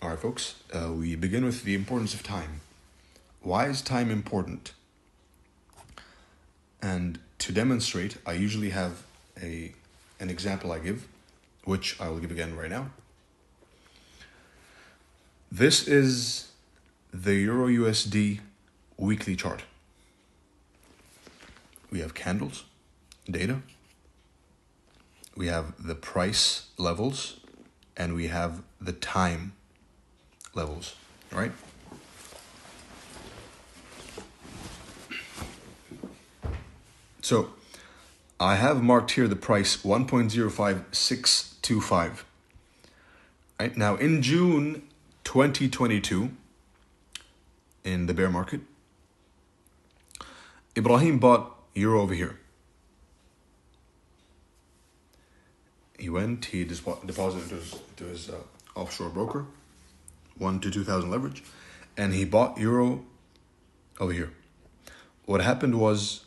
All right, folks, we begin with the importance of time. Why is time important? And to demonstrate, I usually have an example I give, which I will give again right now. This is the Euro USD weekly chart. We have candles, data, we have the price levels, and we have the time levels, right? So I have marked here the price 1.05625. Right? Now in June 2022, in the bear market, Ibrahim bought euro over here. He deposited to his offshore broker, 1 to 2,000 leverage, and he bought euro over here. What happened was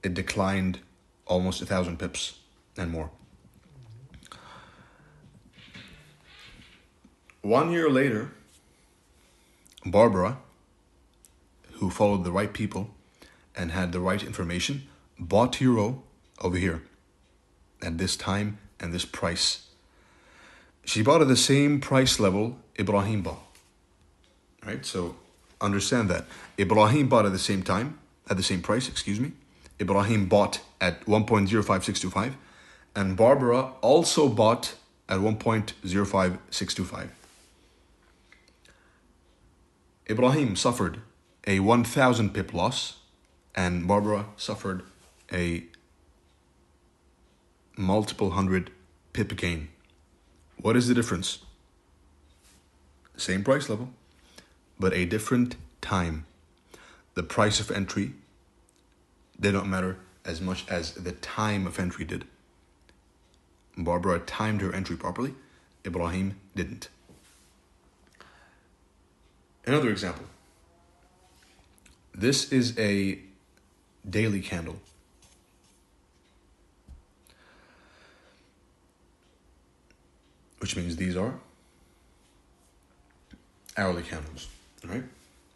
it declined almost 1,000 pips and more. 1 year later, Barbara, who followed the right people and had the right information, bought euro over here at this time and this price. She bought at the same price level Ibrahim bought. Right? So understand that. Ibrahim bought at the same time, at the same price, Ibrahim bought at 1.05625 and Barbara also bought at 1.05625. Ibrahim suffered a 1,000 pip loss and Barbara suffered a multiple hundred pip gain. What is the difference? Same price level, but a different time. The price of entry did not matter as much as the time of entry did. Barbara timed her entry properly, Ibrahim didn't. Another example. This is a daily candle. Which means these are hourly candles, right?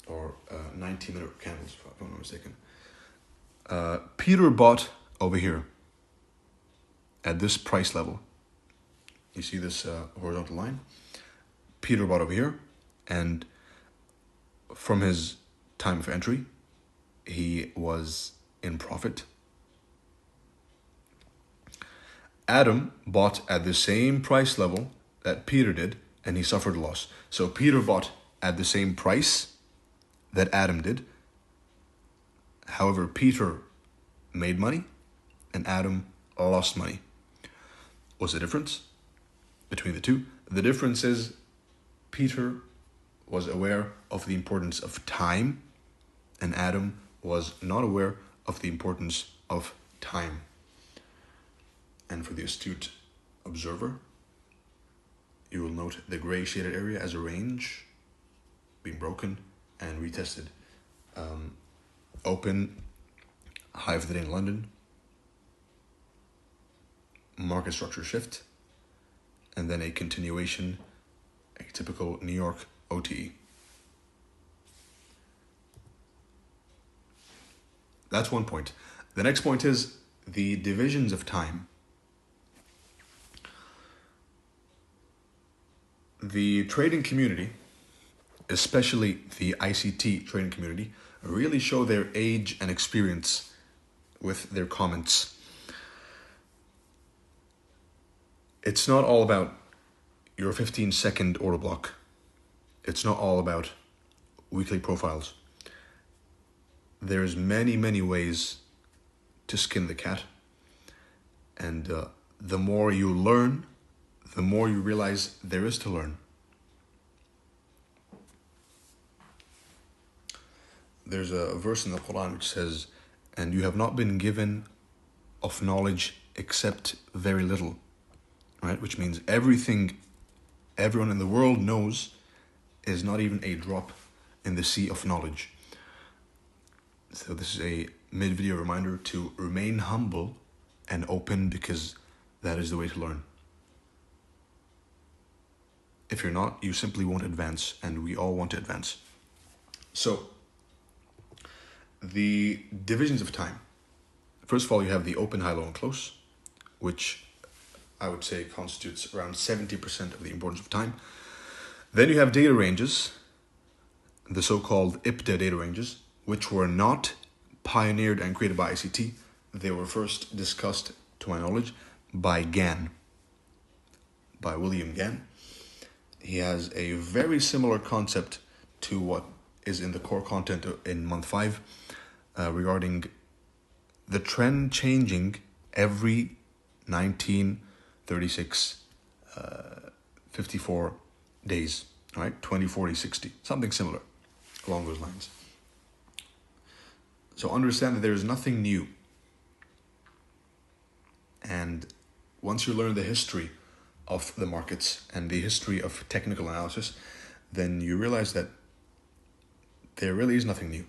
Or 90-minute candles, if I'm not mistaken. Peter bought over here at this price level. You see this horizontal line? Peter bought over here, and from his time of entry, he was in profit. Adam bought at the same price level that Peter did, and he suffered a loss. So Peter bought at the same price that Adam did. However, Peter made money and Adam lost money. What's the difference between the two? The difference is Peter was aware of the importance of time and Adam was not aware of the importance of time. And for the astute observer, you will note the gray shaded area as a range being broken and retested. Open, high of the day in London, market structure shift, and then a continuation, a typical New York OTE. That's one point. The next point is the divisions of time. The trading community, especially the ICT trading community, really show their age and experience with their comments. It's not all about your 15-second order block. It's not all about weekly profiles. There's many ways to skin the cat. And the more you learn, the more you realize there is to learn. There's a verse in the Quran which says, "And you have not been given of knowledge except very little." Right? Which means everything everyone in the world knows is not even a drop in the sea of knowledge. So this is a mid-video reminder to remain humble and open, because that is the way to learn. If you're not, you simply won't advance, and we all want to advance. So, the divisions of time. First of all, you have the open, high, low, and close, which I would say constitutes around 70% of the importance of time. Then you have data ranges, the so-called IPDA data ranges, which were not pioneered and created by ICT. They were first discussed, to my knowledge, by Gann, by William Gann. He has a very similar concept to what is in the core content in month 5 regarding the trend changing every 19, 36, 54 days, right? 20, 40, 60, something similar along those lines. So understand that there is nothing new. And once you learn the history of the markets and the history of technical analysis, then you realize that there really is nothing new.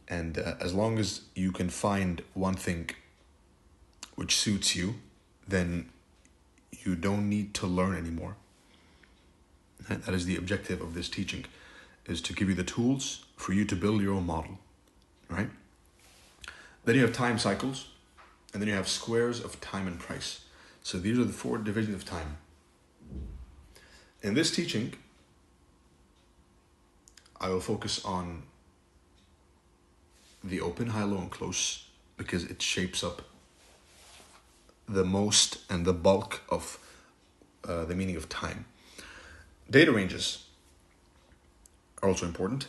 And as long as you can find one thing which suits you, then you don't need to learn anymore. And that is the objective of this teaching, is to give you the tools for you to build your own model, right? Then you have time cycles, and then you have squares of time and price. So these are the 4 divisions of time. In this teaching, I will focus on the open, high, low, and close, because it shapes up the most and the bulk of the meaning of time. Data ranges are also important.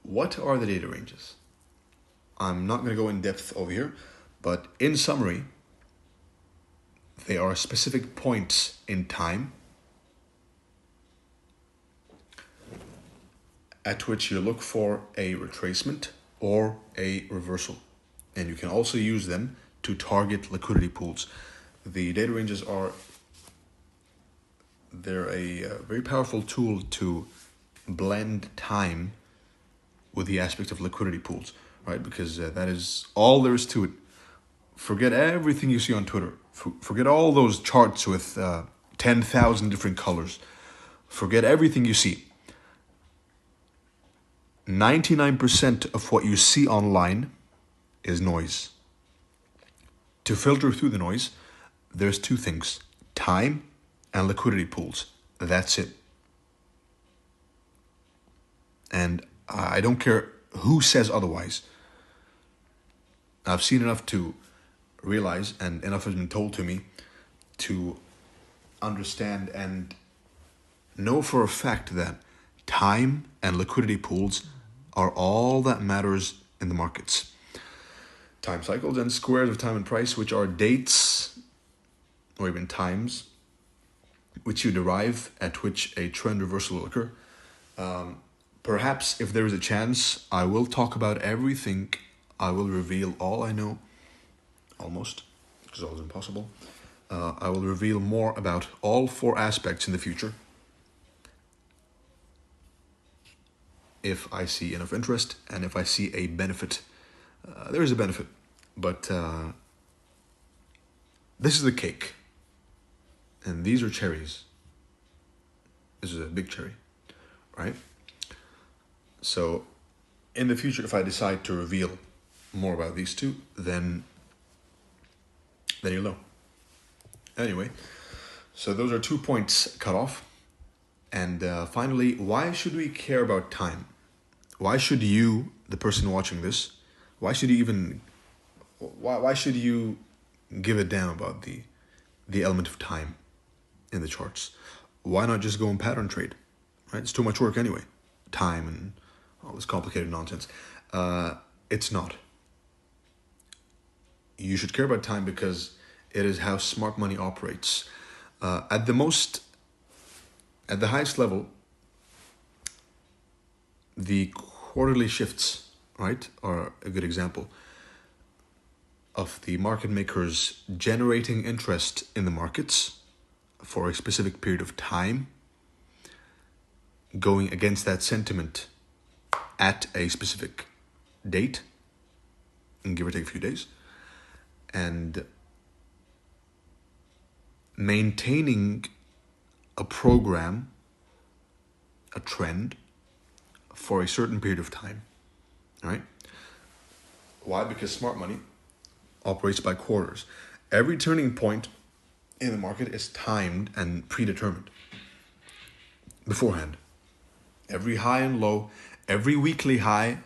What are the data ranges? I'm not going to go in depth over here, but in summary, they are specific points in time at which you look for a retracement or a reversal. And you can also use them to target liquidity pools. The data ranges they're a very powerful tool to blend time with the aspect of liquidity pools, right? Because that is all there is to it. Forget everything you see on Twitter. Forget all those charts with 10,000 different colors. Forget everything you see. 99% of what you see online is noise. To filter through the noise, there's 2 things: time and liquidity pools. That's it. And I don't care who says otherwise. I've seen enough to realize, and enough has been told to me to understand and know for a fact that time and liquidity pools are all that matters in the markets. Time cycles and squares of time and price, which are dates or even times which you derive at which a trend reversal will occur. Perhaps if there is a chance, I will talk about everything. I will reveal all I know, almost, because it's always impossible. I will reveal more about all 4 aspects in the future, if I see enough interest and if I see a benefit. There is a benefit, but this is the cake, and these are cherries. This is a big cherry, right? So in the future, if I decide to reveal more about these 2, then you'll know. Anyway, so those are 2 points cut off. And finally, why should we care about time? Why should you, the person watching this, why should you give a damn about the element of time in the charts? Why not just go and pattern trade, right? It's too much work anyway. Time and all this complicated nonsense. It's not. You should care about time because it is how smart money operates. At the highest level, the quarterly shifts, right, are a good example of the market makers generating interest in the markets for a specific period of time, going against that sentiment at a specific date, and give or take a few days, and maintaining a program, a trend for a certain period of time. All right? Why? Because smart money operates by quarters. Every turning point in the market is timed and predetermined beforehand. Every high and low, every weekly high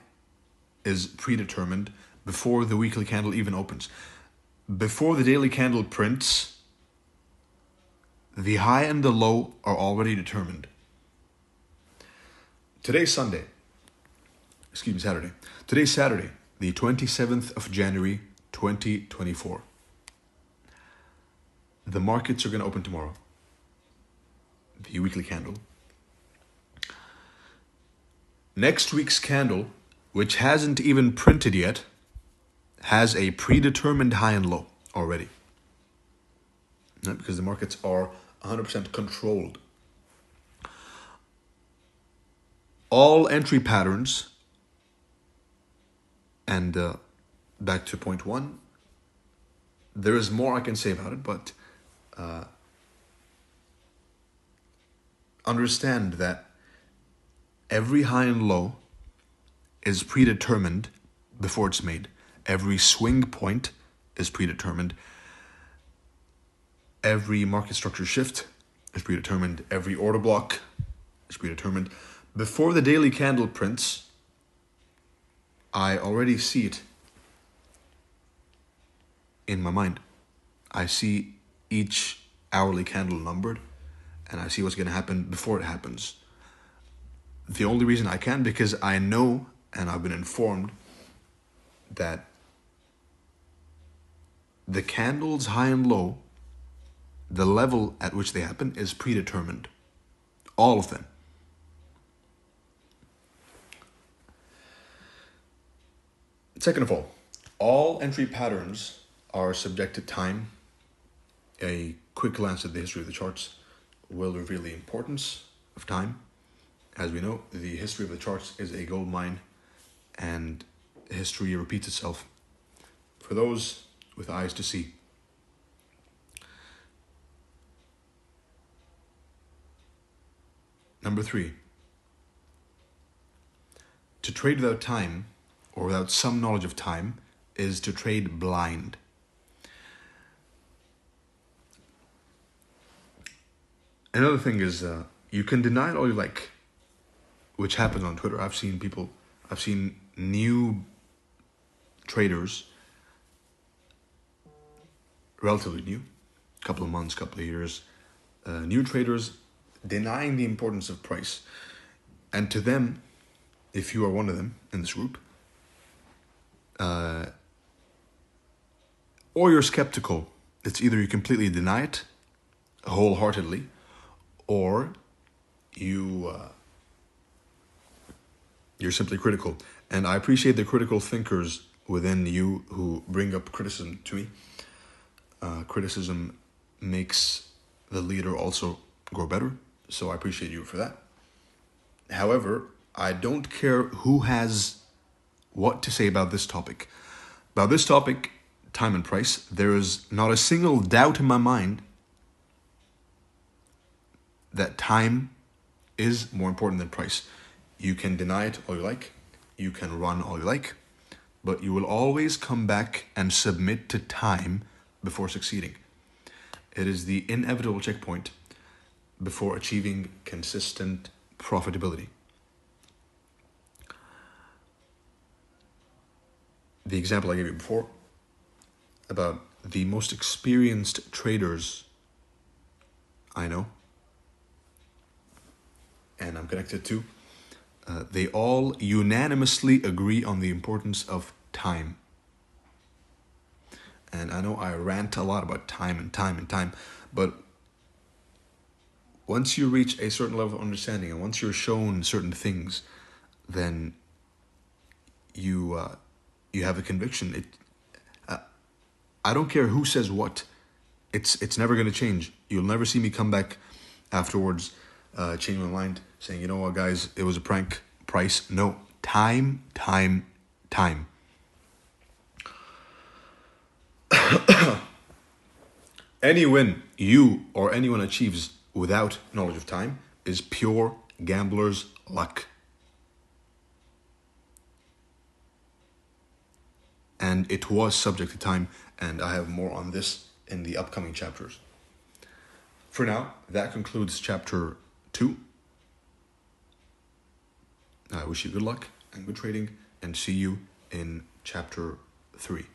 is predetermined before the weekly candle even opens. Before the daily candle prints, the high and the low are already determined. Today's Saturday. Today's Saturday, the 27th of January, 2024. The markets are going to open tomorrow. The weekly candle. Next week's candle, which hasn't even printed yet, has a predetermined high and low already. Because the markets are 100% controlled. All entry patterns, and back to point one, there is more I can say about it, but understand that every high and low is predetermined before it's made. Every swing point is predetermined. Every market structure shift is predetermined. Every order block is predetermined. Before the daily candle prints, I already see it in my mind. I see each hourly candle numbered, and I see what's going to happen before it happens. The only reason I can, because I know and I've been informed that the candles high and low, the level at which they happen is predetermined. All of them. Second of all entry patterns are subject to time. A quick glance at the history of the charts will reveal the importance of time. As we know, the history of the charts is a gold mine, and history repeats itself for those with eyes to see. Number 3, to trade without time, or without some knowledge of time, is to trade blind. Another thing is, you can deny it all you like, which happens on Twitter. I've seen new traders, relatively new, couple of months, couple of years, new traders denying the importance of price. And to them, if you are one of them in this group, or you're skeptical, it's either you completely deny it wholeheartedly, or you're simply critical. And I appreciate the critical thinkers within you who bring up criticism to me. Criticism makes the leader also grow better, so I appreciate you for that. However, I don't care who has what to say about this topic. About this topic, time and price, there is not a single doubt in my mind that time is more important than price. You can deny it all you like, you can run all you like, but you will always come back and submit to time before succeeding. It is the inevitable checkpoint before achieving consistent profitability. The example I gave you before about the most experienced traders I know and I'm connected to, they all unanimously agree on the importance of time. And I know I rant a lot about time, but once you reach a certain level of understanding and once you're shown certain things, then you have a conviction. I don't care who says what. It's never going to change. You'll never see me come back afterwards, change my mind, saying, you know what, guys, it was a prank. Price. No. Time. Any win you or anyone achieves without knowledge of time is pure gambler's luck. And it was subject to time, and I have more on this in the upcoming chapters. For now, that concludes chapter 2. I wish you good luck and good trading, and see you in chapter 3.